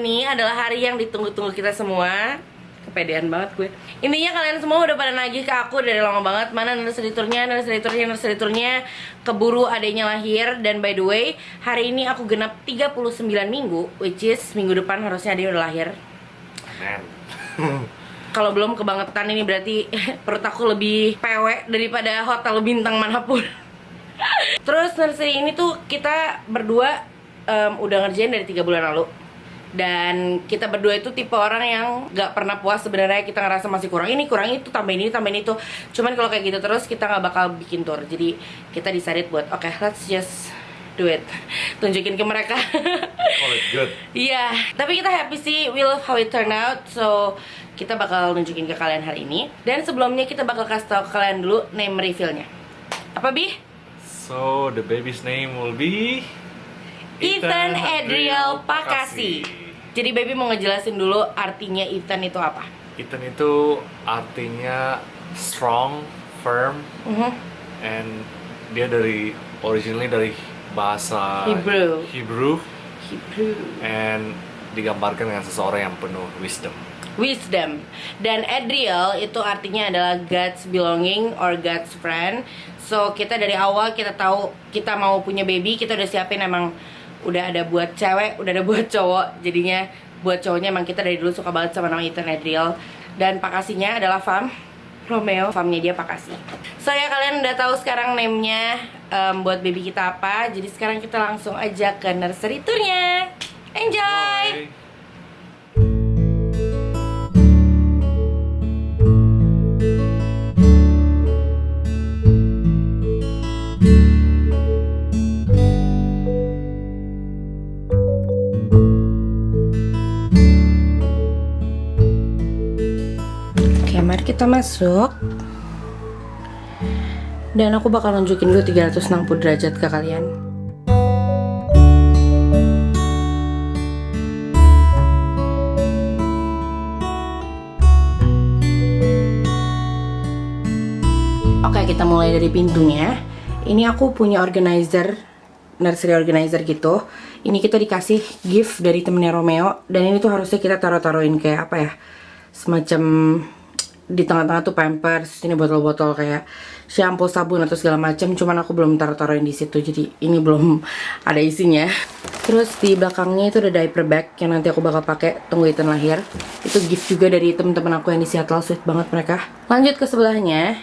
ini adalah hari yang ditunggu-tunggu kita semua. Kepedean banget gue. Intinya kalian semua udah pada nagih ke aku dari lama banget. Mana nursery tournya. Keburu adanya lahir. Dan by the way, hari ini aku genap 39 minggu, which is minggu depan harusnya adanya udah lahir. Amen. Kalau belum kebangetan ini berarti perut aku lebih pewek daripada hotel bintang manapun. Terus nursery ini tuh kita berdua udah ngerjain dari 3 bulan lalu. Dan kita berdua itu tipe orang yang gak pernah puas sebenarnya. Kita ngerasa masih kurang ini, kurang itu, tambahin itu. Cuman kalau kayak gitu terus kita gak bakal bikin tour. Jadi kita decided buat oke, let's just do it. Tunjukin ke mereka. Call it good. Iya, tapi kita happy sih. We love how it turned out. So kita bakal nunjukin ke kalian hari ini. Dan sebelumnya kita bakal kasih tau ke kalian dulu name reveal-nya. Apa, Bi? So the baby's name will be Ethan Adriel Pakasi. Jadi baby mau ngejelasin dulu artinya Ethan itu apa? Ethan itu artinya strong, firm, and dia originally dari bahasa Hebrew, and digambarkan dengan seseorang yang penuh wisdom. Dan Adriel itu artinya adalah God's belonging or God's friend. So kita dari awal kita tahu kita mau punya baby, kita udah siapin emang udah ada buat cewek, udah ada buat cowok. Jadinya buat cowoknya emang kita dari dulu suka banget sama nama Ethan Adriel. Dan Pakasinya adalah Romeo, famnya dia Pakasi. So ya kalian udah tahu sekarang name-nya buat baby kita apa. Jadi sekarang kita langsung aja ke nursery tour-nya. Enjoy! Mari kita masuk. Dan aku bakal nunjukin dulu 360 derajat ke kalian. Oke, kita mulai dari pintunya. Ini aku punya organizer, nursery organizer gitu. Ini kita dikasih gift dari temennya Romeo. Dan ini tuh harusnya kita taruh-taruhin kayak apa ya, semacam di tengah-tengah tuh pampers, ini botol-botol kayak shampoo, sabun atau segala macam. Cuman aku belum taruh-taruhin di situ, jadi ini belum ada isinya. Terus di belakangnya itu ada diaper bag yang nanti aku bakal pakai tunggu Ethan lahir. Itu gift juga dari temen-temen aku yang di Seattle, sweet banget mereka. Lanjut ke sebelahnya,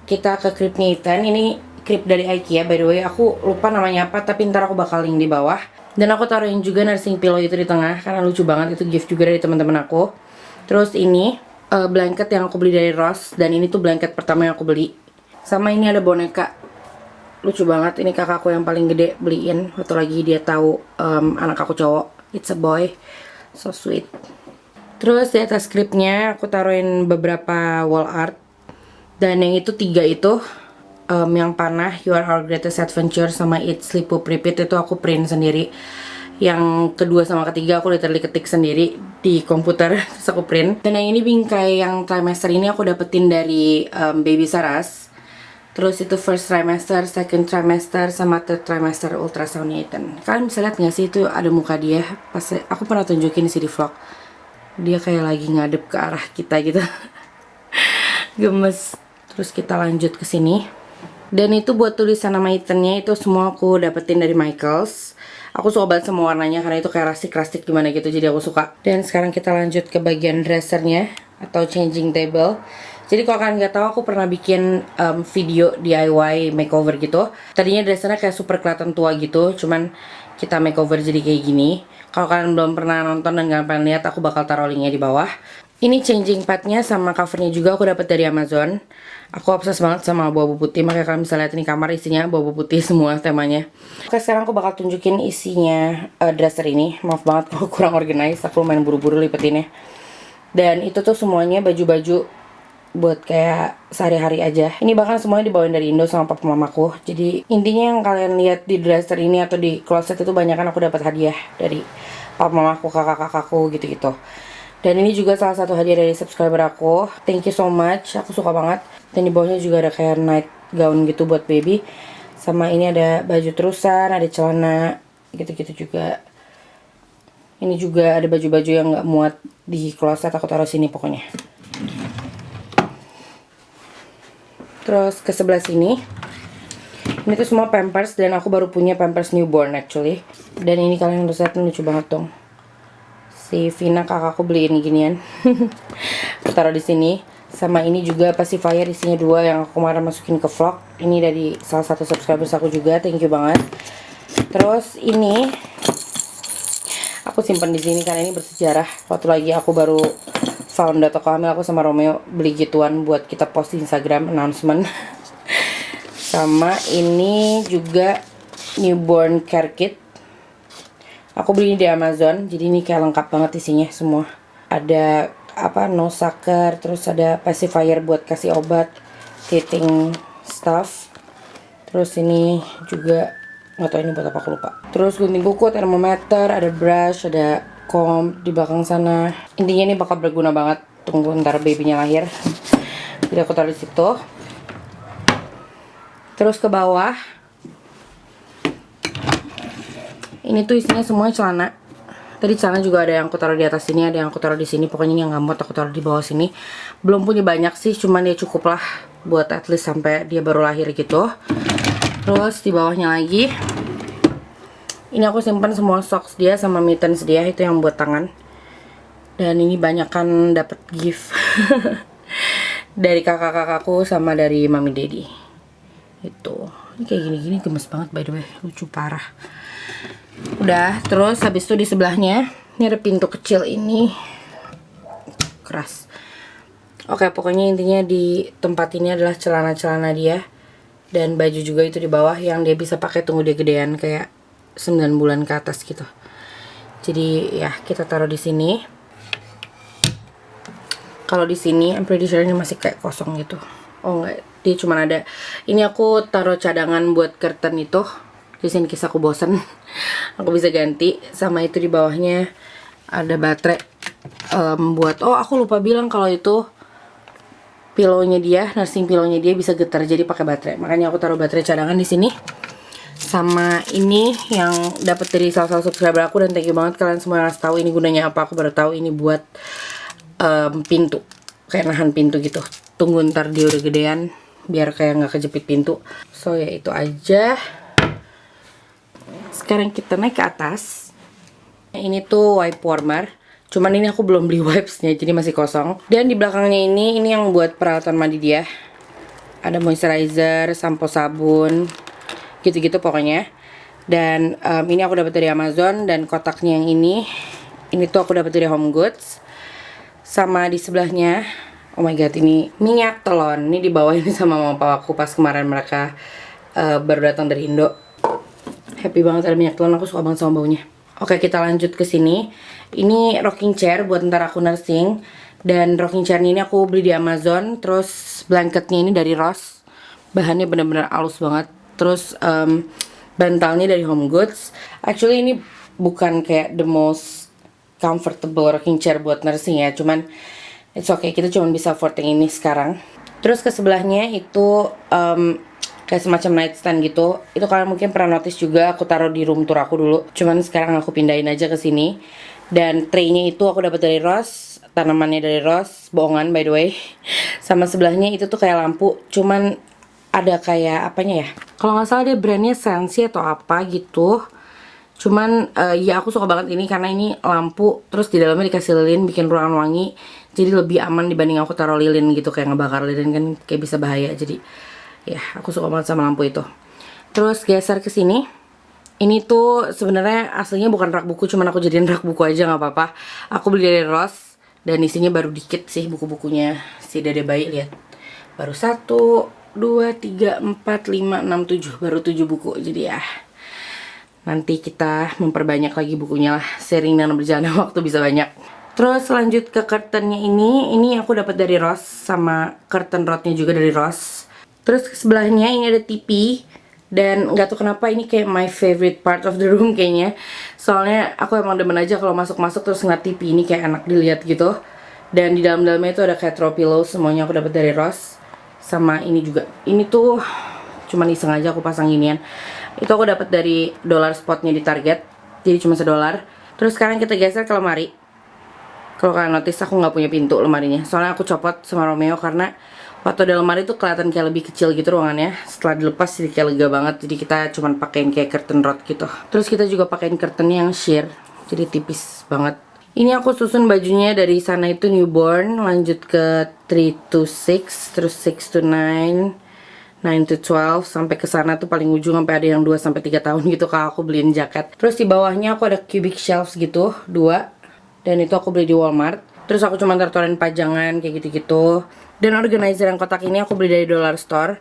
kita ke cribnya Ethan. Ini crib dari IKEA, by the way. Aku lupa namanya apa, tapi ntar aku bakal link di bawah. Dan aku taruhin juga nursing pillow itu di tengah karena lucu banget, itu gift juga dari teman-teman aku. Terus ini blanket yang aku beli dari Ross, dan ini tuh blanket pertama yang aku beli. Sama ini ada boneka lucu banget, ini kakakku yang paling gede beliin waktu lagi dia tahu anak aku cowok. It's a boy, so sweet. Terus di atas scriptnya aku taruhin beberapa wall art, dan yang itu 3 itu yang panah You Are Our Greatest Adventure sama Eat Sleep Poop Repeat itu aku print sendiri. Yang kedua sama ketiga aku literally ketik sendiri di komputer, terus aku print. Dan yang ini bingkai yang trimester ini aku dapetin dari Baby Saras. Terus itu first trimester, second trimester, sama third trimester ultrasoundnya Ethan. Kalian bisa lihat gak sih itu ada muka dia? Pas aku pernah tunjukin sih di vlog. Dia kayak lagi ngadep ke arah kita gitu. Gemes. Terus kita lanjut ke sini. Dan itu buat tulisan nama Ethan-nya itu semua aku dapetin dari Michaels. Aku suka banget sama warnanya karena itu kayak rustic gimana gitu, jadi aku suka. Dan sekarang kita lanjut ke bagian dressernya atau changing table. Jadi kalau kalian nggak tahu, aku pernah bikin video DIY makeover gitu. Tadinya dressernya kayak super kelihatan tua gitu, cuman kita makeover jadi kayak gini. Kalau kalian belum pernah nonton dan nggak pengen lihat, aku bakal taruh linknya di bawah. Ini changing padnya sama covernya juga aku dapat dari Amazon. Aku obses banget sama abu-abu putih, makanya kalian bisa lihat ini kamar isinya abu-abu putih semua temanya. Oke, sekarang aku bakal tunjukin isinya dresser ini. Maaf banget kalau kurang organize, aku lumayan buru-buru lipetinnya. Dan itu tuh semuanya baju-baju buat kayak sehari-hari aja. Ini bahkan semuanya dibawain dari Indo sama papa mamaku. Jadi intinya yang kalian lihat di dresser ini atau di closet itu banyak kan aku dapat hadiah dari papa mamaku, kakak-kakakku gitu-gitu. Dan ini juga salah satu hadiah dari subscriber aku. Thank you so much, aku suka banget. Dan di bawahnya juga ada kayak night gown gitu buat baby. Sama ini ada baju terusan, ada celana, gitu-gitu juga. Ini juga ada baju-baju yang nggak muat di kloset, aku taruh sini pokoknya. Terus ke sebelah sini, ini tuh semua pampers, dan aku baru punya pampers newborn actually. Dan ini kalian harus lihat, lucu banget dong. Si Vina kakakku beliin ginian. Aku taruh di sini. Sama ini juga pacifier, isinya 2 yang aku kemarin masukin ke vlog. Ini dari salah satu subscribers aku juga, thank you banget. Terus ini aku simpan di sini karena ini bersejarah. Waktu lagi aku baru found atau hamil, aku sama Romeo beli gituan buat kita post di Instagram announcement. Sama ini juga newborn care kit. Aku beli di Amazon, jadi ini kayak lengkap banget isinya semua. Ada apa, no sucker, terus ada pacifier buat kasih obat, teething stuff. Terus ini juga nggak tahu ini buat apa, aku lupa. Terus gunting kuku, termometer, ada brush, ada comb di belakang sana. Intinya ini bakal berguna banget. Tunggu ntar babynya lahir. Jadi aku taruh di situ. Terus ke bawah, ini tuh isinya semua celana. Tadi celana juga ada yang aku taruh di atas sini, ada yang aku taruh di sini. Pokoknya ini yang nggak muat aku taruh di bawah sini. Belum punya banyak sih, cuman ya cukup lah buat at least sampai dia baru lahir gitu. Terus di bawahnya lagi, ini aku simpan semua socks dia sama mittens dia, itu yang buat tangan. Dan ini banyakan dapet gift dari kakak-kakakku sama dari mami daddy. Itu ini kayak gini-gini gemes banget by the way, lucu parah. Udah, terus habis itu di sebelahnya ini ada pintu kecil ini keras. Oke, pokoknya intinya di tempat ini adalah celana-celana dia dan baju juga itu di bawah yang dia bisa pakai tunggu dia gedean kayak 9 bulan ke atas gitu. Jadi ya kita taruh di sini. Kalau di sini I'm pretty sure ini masih kayak kosong gitu. Oh enggak, dia cuma ada. Ini aku taruh cadangan buat curtain itu. Di sini kisah aku bosen. Aku bisa ganti. Sama itu di bawahnya ada baterai buat, oh aku lupa bilang kalau itu pillownya dia, nursing pillownya dia bisa getar jadi pakai baterai. Makanya aku taruh baterai cadangan di sini. Sama ini yang dapat dari salah satu subscriber aku, dan thank you banget kalian semua yang ngasih tahu ini gunanya apa. Aku baru tahu ini buat pintu, kayak nahan pintu gitu. Tunggu ntar dia udah gedean biar kayak nggak kejepit pintu. So ya itu aja. Sekarang kita naik ke atas. Ini tuh wipe warmer. Cuman ini aku belum beli wipesnya, jadi masih kosong. Dan di belakangnya ini yang buat peralatan mandi dia. Ada moisturizer, sampo sabun, gitu-gitu pokoknya. Dan ini aku dapat dari Amazon, dan kotaknya yang ini tuh aku dapat dari Home Goods. Sama di sebelahnya, oh my god, ini minyak telon. Ini dibawain sama mama papa aku pas kemarin mereka baru datang dari Indo. Happy banget ada minyak telon, aku suka banget sama baunya. Oke, kita lanjut ke sini. Ini rocking chair buat ntar aku nursing. Dan rocking chair ini aku beli di Amazon. Terus blanketnya ini dari Ross. Bahannya bener-bener halus banget. Terus bantalnya dari Home Goods. Actually ini bukan kayak the most comfortable rocking chair buat nursing ya. Cuman it's okay, kita cuma bisa afford yang ini sekarang. Terus ke sebelahnya itu kayak semacam nightstand gitu. Itu kalian mungkin pernah notice juga, aku taruh di room tour aku dulu. Cuman sekarang aku pindahin aja ke sini. Dan tray-nya itu aku dapat dari Ross, tanamannya dari Ross, bohongan by the way. Sama sebelahnya itu tuh kayak lampu, cuman ada kayak apanya ya? Kalau nggak salah dia brandnya Sensi atau apa gitu. Cuman ya aku suka banget ini karena ini lampu, terus di dalamnya dikasih lilin bikin ruangan wangi. Jadi lebih aman dibanding aku taruh lilin gitu, kayak ngebakar lilin kan kayak bisa bahaya. Jadi ya, aku suka banget sama lampu itu. Terus geser ke sini. Ini tuh sebenarnya aslinya bukan rak buku, cuman aku jadiin rak buku aja nggak apa-apa. Aku beli dari Ross dan isinya baru dikit sih buku-bukunya si Dede Bayi, lihat. Baru 1, 2, 3, 4, 5, 6, 7, baru 7 buku. Jadi ya nanti kita memperbanyak lagi bukunya lah. Sering dan berjalannya waktu bisa banyak. Terus lanjut ke curtainnya ini aku dapat dari Ross, sama curtain rodnya juga dari Ross. Terus ke sebelahnya ini ada TV. Dan nggak tahu kenapa ini kayak my favorite part of the room kayaknya. Soalnya aku emang demen aja kalau masuk-masuk terus ngeliat TV, ini kayak enak dilihat gitu. Dan di dalam-dalamnya itu ada kayak throw pillow, semuanya aku dapat dari Ross. Sama ini juga. Ini tuh cuman iseng aja aku pasang ginian. Itu aku dapat dari dollar spotnya di Target. Jadi cuma $1. Terus sekarang kita geser ke lemari. Kalau kalian notice aku nggak punya pintu lemarinya. Soalnya aku copot sama Romeo karena waktu di lemari tuh kelihatan kayak lebih kecil gitu ruangannya. Setelah dilepas jadi kayak lega banget. Jadi kita cuman pakein kayak curtain rod gitu. Terus kita juga pakein curtain yang sheer. Jadi tipis banget. Ini aku susun bajunya dari sana itu newborn, lanjut ke 3 to 6, terus 6 to 9, 9 to 12, sampai ke sana tuh paling ujung sampai ada yang 2 sampai 3 tahun gitu kalau aku beliin jaket. Terus di bawahnya aku ada cubic shelves gitu, 2. Dan itu aku beli di Walmart. Terus aku cuma taruhin pajangan kayak gitu-gitu. Dan organizer yang kotak ini aku beli dari Dollar Store.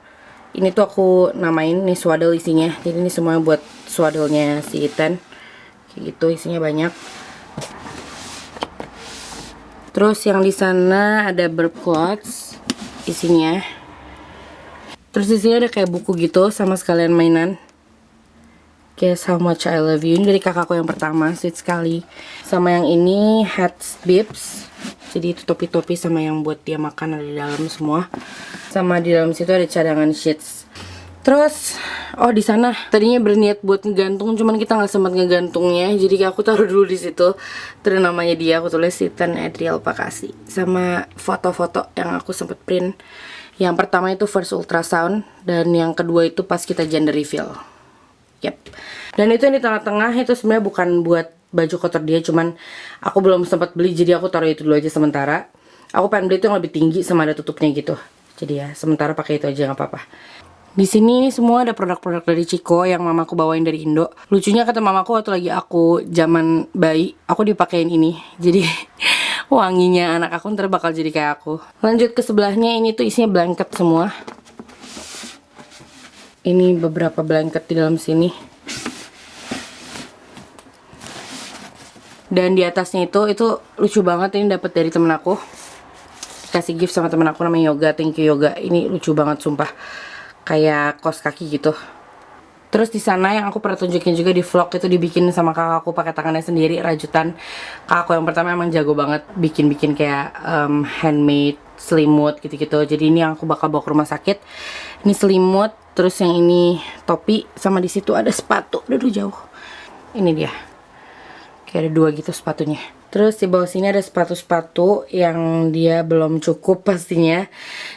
Ini tuh aku namain nih swaddle isinya. Jadi ini semuanya buat swaddle-nya si Ethan. Kayak gitu isinya banyak. Terus yang di sana ada burp cloths isinya. Terus di sini ada kayak buku gitu sama sekalian mainan. Guess How Much I Love You. Ini dari kakakku yang pertama, sweet sekali. Sama yang ini hats bibs. Jadi itu topi-topi sama yang buat dia makan ada di dalam semua. Sama di dalam situ ada cadangan sheets. Terus, oh di sana tadinya berniat buat ngegantung, cuman kita nggak sempat ngegantungnya, jadi aku taruh dulu di situ. Terus namanya dia aku tulis Ethan Adriel Pakasi, sama foto-foto yang aku sempet print. Yang pertama itu first ultrasound, dan yang kedua itu pas kita gender reveal. Yep. Dan itu yang di tengah-tengah itu sebenarnya bukan buat baju kotor dia, cuman aku belum sempat beli, jadi aku taruh itu dulu aja sementara. Aku pengen beli itu yang lebih tinggi sama ada tutupnya gitu. Jadi ya sementara pakai itu aja nggak apa-apa. Di sini semua ada produk-produk dari Chico yang mamaku bawain dari Indo. Lucunya kata mamaku waktu lagi aku zaman bayi, aku dipakein ini. Jadi wanginya anak aku ntar bakal jadi kayak aku. Lanjut ke sebelahnya, ini tuh isinya blanket semua. Ini beberapa blanket di dalam sini. Dan di atasnya itu lucu banget, ini dapat dari temen aku. Kasih gift sama temen aku namanya Yoga, thank you Yoga. Ini lucu banget sumpah. Kayak kaos kaki gitu. Terus di sana yang aku pernah tunjukin juga di vlog itu dibikin sama kakakku pakai tangannya sendiri, rajutan. Kakakku yang pertama emang jago banget bikin kayak handmade selimut gitu-gitu. Jadi ini yang aku bakal bawa ke rumah sakit. Ini selimut, terus yang ini topi, sama di situ ada sepatu. Aduh jauh. Ini dia. Kayak ada 2 gitu sepatunya. Terus di bawah sini ada sepatu-sepatu yang dia belum cukup pastinya.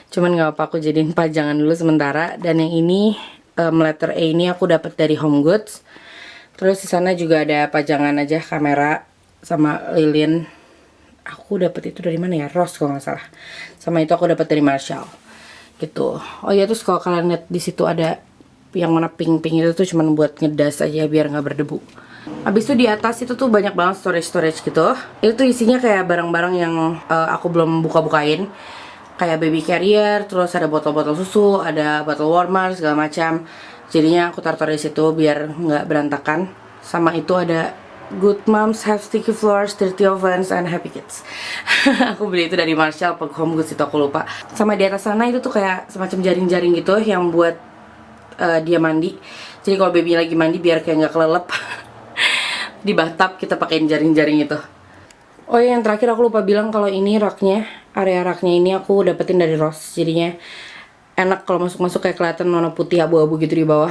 Cuman gak apa-apa, aku jadiin pajangan dulu sementara. Dan yang ini letter A ini aku dapat dari Home Goods. Terus di sana juga ada pajangan aja kamera sama lilin. Aku dapat itu dari mana ya? Rose kalau nggak salah. Sama itu aku dapat dari Marshall. Gitu. Oh ya, terus kalau kalian lihat di situ ada yang warna pink-pink itu tuh cuman buat ngedas aja biar nggak berdebu. Habis itu di atas itu tuh banyak banget storage gitu. Itu tuh isinya kayak barang-barang yang aku belum buka-bukain. Kayak baby carrier, terus ada botol-botol susu, ada botol warmer segala macam. Jadinya aku taruh di situ biar nggak berantakan. Sama itu ada Good Moms Have Sticky Floors, Dirty Ovens, and Happy Kids. Aku beli itu dari Marshall, apa Home Goods itu aku lupa. Sama di atas sana itu tuh kayak semacam jaring-jaring gitu yang buat dia mandi. Jadi kalau baby lagi mandi biar kayak nggak kelelep. Di bathtub kita pakein jaring-jaring itu. Oh ya, yang terakhir aku lupa bilang kalau ini raknya, area raknya ini aku dapetin dari Ross. Jadinya enak kalau masuk-masuk kayak kelihatan warna putih abu-abu gitu di bawah.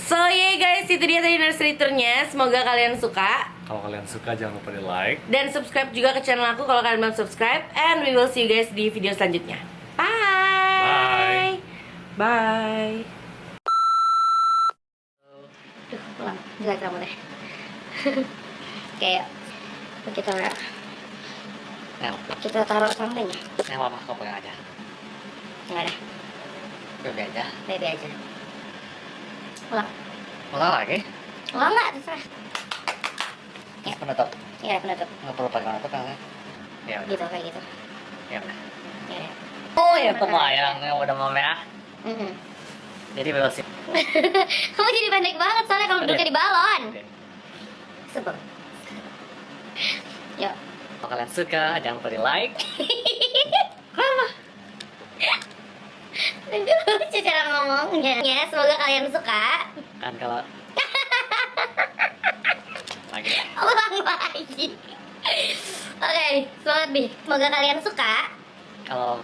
So yeah guys, itu dia tadi nursery tour-nya. Semoga kalian suka. Kalau kalian suka jangan lupa di like Dan subscribe juga ke channel aku kalau kalian belum subscribe. And we will see you guys di video selanjutnya. Bye. Bye. Duh, pulang. Jelek rambutnya. Kayak kita taruh samping ya? yang apa kau pegang aja. Enggak ada, Bebe aja. bebe aja. Ulang. Ulang lagi. Ulang nggak? Terserah. Ya. Penutup. Ya, penutup. Nggak perlu pakai penutup kan? Ya udah. Gitu, kayak gitu. Ya udah. Ya udah. Oh ya kebayang yang udah mau merah. Jadi belosin. Kamu jadi pendek banget soalnya kalau duduknya di balon. Sebel. Yuk. Kalau kalian suka jangan lupa di like. Nanti lucu cara ngomongnya. Ya, semoga kalian suka. Kan kalau lagi. Ulang lagi. Oke, semangat nih. Semoga kalian suka. Kalau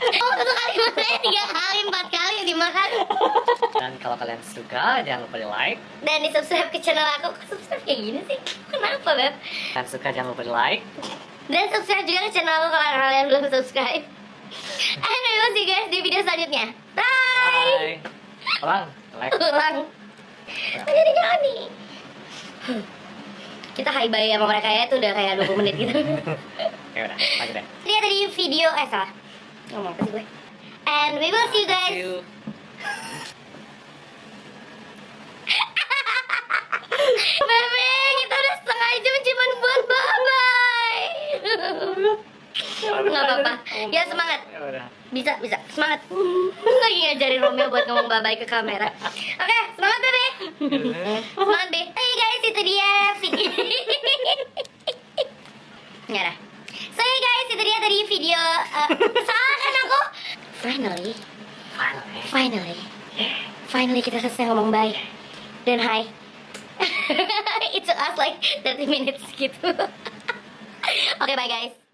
Oh, 1 kali makannya 3 kali, 4 kali dimakan. dan Kalau kalian suka, jangan lupa di like. Dan di subscribe ke channel aku. Kok subscribe kayak gini sih? Kenapa, Beb? Kalian suka, jangan lupa di like. Dan subscribe juga ke channel aku kalau kalian belum subscribe. And we will see you guys di video selanjutnya. Bye. Bye. Ulang, like. Ulang. Jadi Johnny. Kita hi bye sama mereka ya, itu udah kayak 20 menit gitu. Oke, udah, lanjut deh. Lihat tadi video, salah. Ngomong apa sih gue? And we will see you guys. See you. Bebe, kita udah setengah jam cuman buat bye-bye. Nggak apa-apa. Ya semangat. Ya udah. Bisa. Semangat. Lagi ngajarin Romeo buat ngomong bye-bye ke kamera. Oke, semangat Bebe. Semangat Be. Hey guys, itu dia video. Nyara. So hey guys, itu dia tadi video. Salah kan aku? Finally kita selesai ngomong bye dan hi. It took us like 30 minutes gitu. Oke, bye guys.